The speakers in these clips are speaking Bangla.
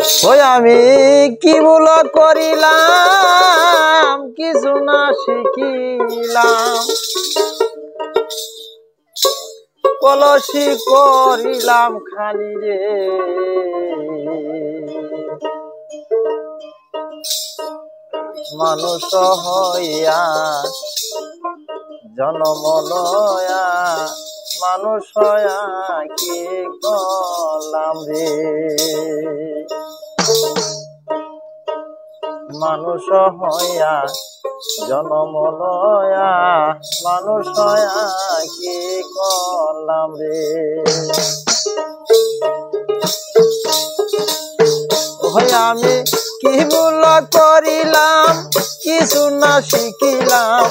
ওই আমি কি ভুল করিলাম কিছু না শিখিলাম কলসি করিলাম খালি রে মানুষ হইয়া জন্ম লয়া মানুষ হইয়া কি করলাম রে মানুষ হইয়া জন্ম লয়া মানুষ হইয়া কি করলাম রে ওই আমি কি ভুল করিলাম কিছু না শিখিলাম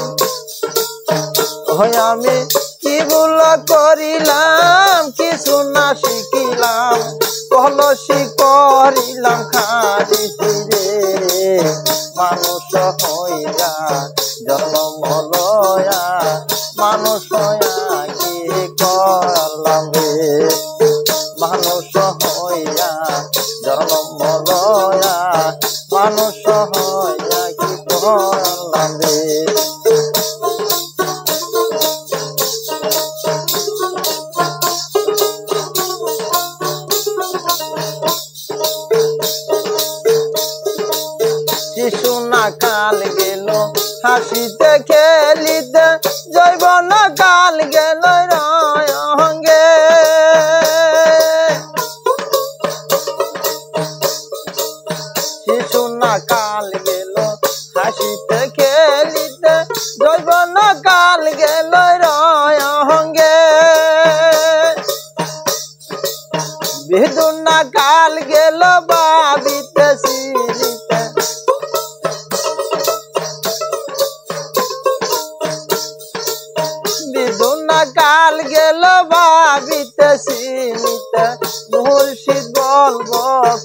ওই আমি কি ভুল করিলাম কিছু না শিখিলাম কলসি করিলাম খালি রে মানুষ হইয়া জন্ম লয়া মানুষ হইয়া কি করলাম রে মানুষ হইয়া জন্ম লয়া মানুষ হইয়া কি করলাম রে শিশু না কাল গেল হাসিতে খেলিতে যৌবন কাল গেল রঙ্গে শিশু না কাল গেল হাসিতে খেলিতে যৌবন কাল গেল রঙ্গে বিদুর না কাল গেল ভাবিতে সিরিতে বিদুনা কাল গেল ভাবিতে সিনিতে মুর্শিদ বলব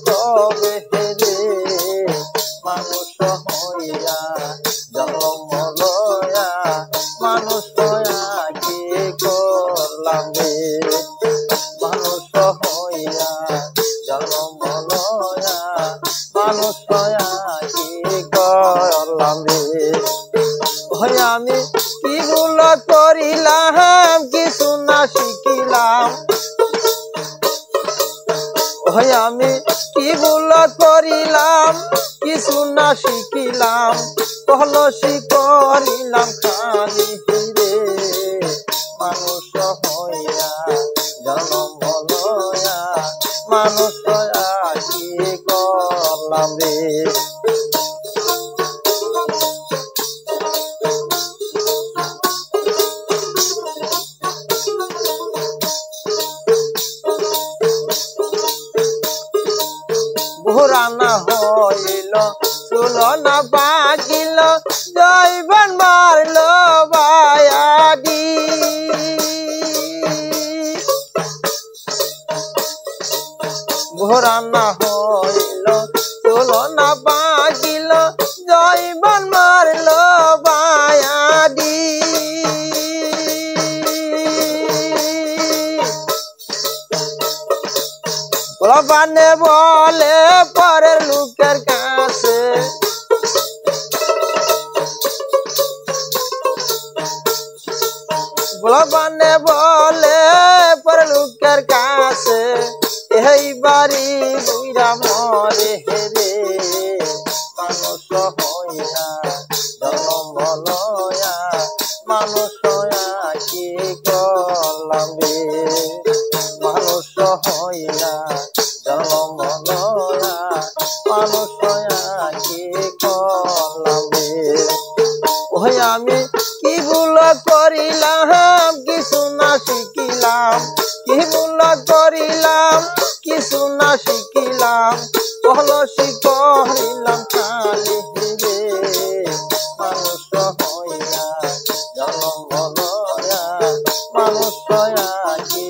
কবে রে মানুষ হইয়া জন্ম লয়া মানুষ হইয়া কি করলাম রে মানুষ হইয়া জন্ম লয়া মানুষ হইয়া কি করলাম রে ওই আমি কি ভুল করিলাম কিছু না শিখিলাম ওই আমি কি ভুল করিলাম কিছু না শিখিলাম কলসি করিলাম খালি রে মানুষ হইয়া জন্ম লয়া মানুষ হইয়া কি করলাম রে ভোরানা হইল তুলনা বাকিল জৈবন মারল বায়াডি ভোরানা হইল তুলনা বাকিল জৈবন মারল বায়াডি বানে বলে পরের লোকের কাছে বানে বলে পরের লোকের কাছে এই বাড়ি বুইরা মরে রে মানুষ হইয়া জন্ম লয়া মানুষ হইয়া কি করলাম রে মানুষ হইয়া জন্ম লয়া মানুষ হইয়া কি করলাম রে ওই আমি কি ভুল করিলাম কিছু না শিখিলাম কি ভুল করিলাম কিছু না শিখিলাম কলসি করিলাম খালি রে মানুষ হইয়া জন্ম লয়া মানুষ হইয়া কি